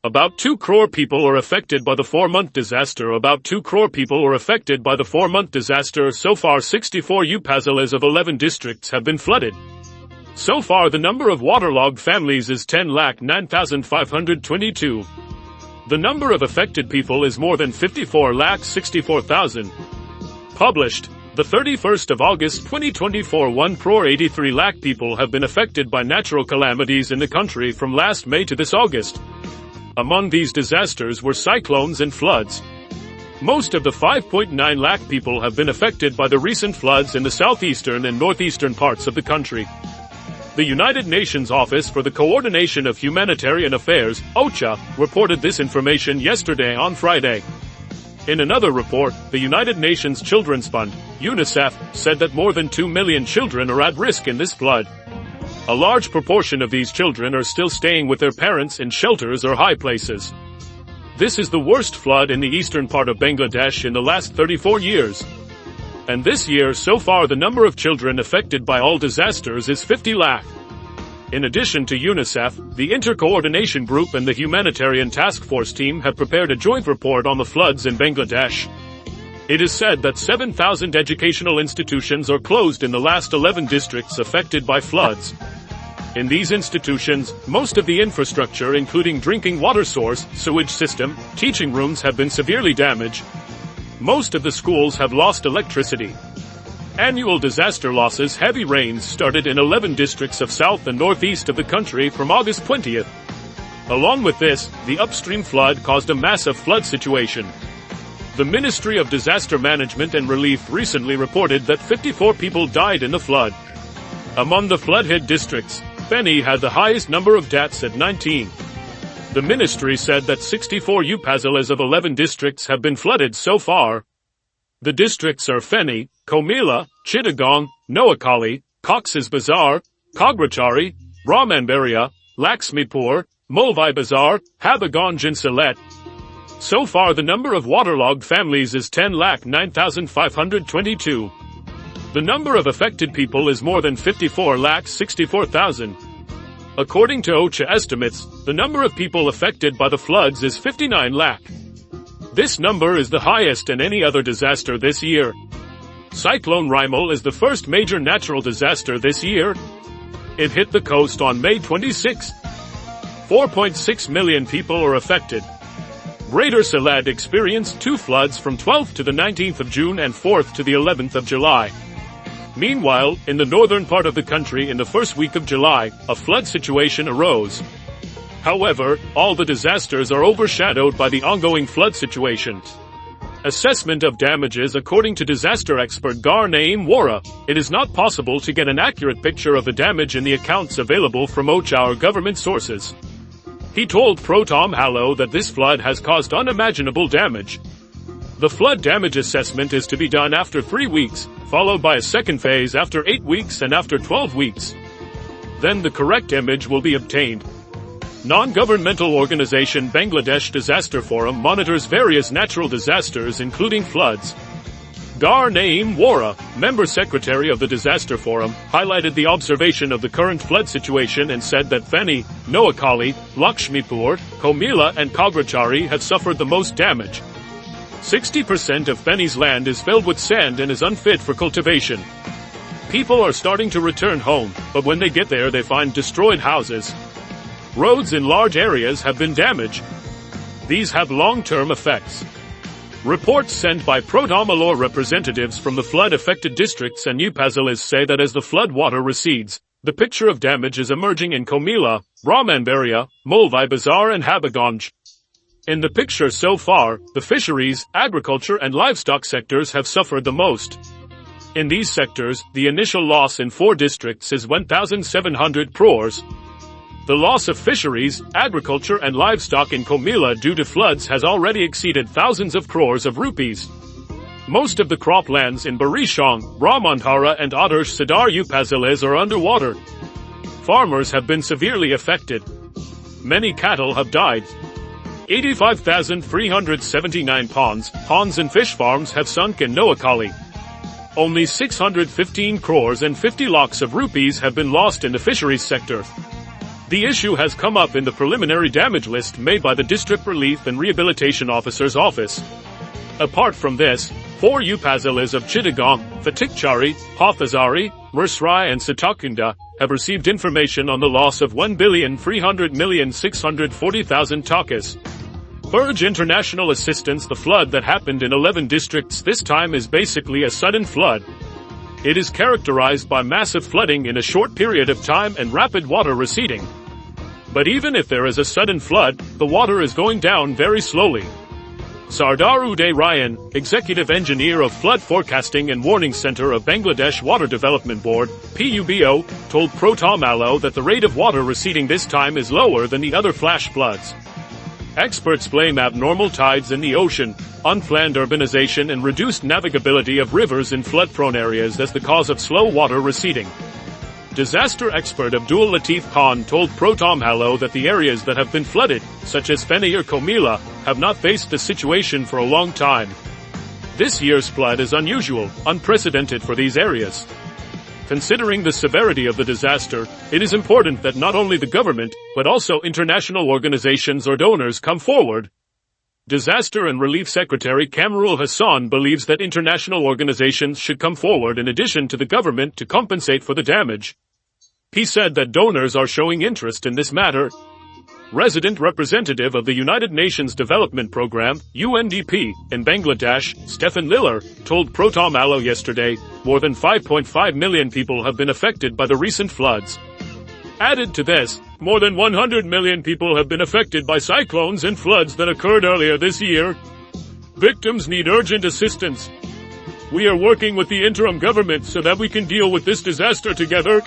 About 2 crore people are affected by the 4-month disaster. About 2 crore people are affected by the 4-month disaster. So far 64 upazilas of 11 districts have been flooded. So far the number of waterlogged families is 10,09,522. The number of affected people is more than 54,64,000. Published the 31st of August 2024. 1 crore 83 lakh people have been affected by natural calamities in the country from last May to this August. Among these disasters were cyclones and floods. Most of the 5.9 lakh people have been affected by the recent floods in the southeastern and northeastern parts of the country. The United Nations Office for the Coordination of Humanitarian Affairs, OCHA, reported this information yesterday on Friday. In another report, the United Nations Children's Fund, UNICEF, said that more than 2 million children are at risk in this flood. A large proportion of these children are still staying with their parents in shelters or high places. This is the worst flood in the eastern part of Bangladesh in the last 34 years. And this year so far the number of children affected by all disasters is 50 lakh. In addition to UNICEF, the Inter-Coordination Group and the Humanitarian Task Force team have prepared a joint report on the floods in Bangladesh. It is said that 7,000 educational institutions are closed in the last 11 districts affected by floods. In these institutions, most of the infrastructure including drinking water source, sewage system, teaching rooms have been severely damaged. Most of the schools have lost electricity. Annual disaster losses. Heavy rains started in 11 districts of south and northeast of the country from August 20th. Along with this, the upstream flood caused a massive flood situation. The Ministry of Disaster Management and Relief recently reported that 54 people died in the flood. Among the flood-hit districts, Feni had the highest number of deaths at 19. The ministry said that 64 upazilas of 11 districts have been flooded so far. The districts are Feni, Comilla, Chittagong, Noakhali, Cox's Bazar, Kagratchari, Brahmanbaria, Laxmipur, Mulvai Bazar, Habaganj and Sylhet. So far the number of waterlogged families is 10,09,522. The number of affected people is more than 54,64,000. According to OCHA estimates, the number of people affected by the floods is 59 lakh. This number is the highest in any other disaster this year. Cyclone Rimal is the first major natural disaster this year. It hit the coast on May 26. 4.6 million people are affected. Greater Sylhet experienced 2 floods from 12th to the 19th of June and 4th to the 11th of July. Meanwhile, in the northern part of the country in the first week of July, a flood situation arose. However, all the disasters are overshadowed by the ongoing flood situation. Assessment of damages. According to disaster expert Gar Naeem Wara, it is not possible to get an accurate picture of the damage in the accounts available from OCHA or government sources. He told Protom Hallo that this flood has caused unimaginable damage. The flood damage assessment is to be done after 3 weeks, followed by a second phase after 8 weeks and after 12 weeks. Then the correct image will be obtained. Non-governmental organization Bangladesh Disaster Forum monitors various natural disasters including floods. Gar Naeem Wara, member secretary of the Disaster Forum, highlighted the observation of the current flood situation and said that Feni, Noakhali, Lakshmipur, Comilla and Kagratchari have suffered the most damage. 60% of Feni's land is filled with sand and is unfit for cultivation. People are starting to return home, but when they get there they find destroyed houses. Roads in large areas have been damaged. These have long-term effects. Reports sent by Protom representatives from the flood-affected districts and upazilas say that as the flood water recedes, the picture of damage is emerging in Comilla, Brahmanbaria, Mulvai Bazar and Habaganj. In the picture so far, the fisheries, agriculture and livestock sectors have suffered the most. In these sectors, the initial loss in 4 districts is 1,700 crores. The loss of fisheries, agriculture and livestock in Comilla due to floods has already exceeded thousands of crores of rupees. Most of the croplands in Barishong, Brahmandhara and Adarsh Sadar upazilas are underwater. Farmers have been severely affected. Many cattle have died. 85,379 ponds and fish farms have sunk in Noakhali. Only 615 crores and 50 lakhs of rupees have been lost in the fisheries sector. The issue has come up in the preliminary damage list made by the District Relief and Rehabilitation Officer's Office. Apart from this, 4 upazilas of Chittagong, Fatikchari, Hafazari, Mersrai and Sitakunda have received information on the loss of 1,300,640,000 takas. Urge international assistance. The flood that happened in 11 districts this time is basically a sudden flood. It is characterized by massive flooding in a short period of time and rapid water receding. But even if there is a sudden flood, the water is going down very slowly. Sardar Uday Ryan, Executive Engineer of Flood Forecasting and Warning Center of Bangladesh Water Development Board, PUBO, told Protom Alo that the rate of water receding this time is lower than the other flash floods. Experts blame abnormal tides in the ocean, unplanned urbanization and reduced navigability of rivers in flood-prone areas as the cause of slow water receding. Disaster expert Abdul Latif Khan told Protom Halo that the areas that have been flooded, such as Feni or Komila, have not faced the situation for a long time. This year's flood is unusual, unprecedented for these areas. Considering the severity of the disaster, it is important that not only the government, but also international organizations or donors come forward. Disaster and Relief Secretary Kamrul Hassan believes that international organizations should come forward in addition to the government to compensate for the damage. He said that donors are showing interest in this matter. Resident representative of the United Nations Development Programme, UNDP, in Bangladesh, Stefan Liller, told Protom Alo yesterday, more than 5.5 million people have been affected by the recent floods. Added to this, more than 100 million people have been affected by cyclones and floods that occurred earlier this year. Victims need urgent assistance. We are working with the interim government so that we can deal with this disaster together.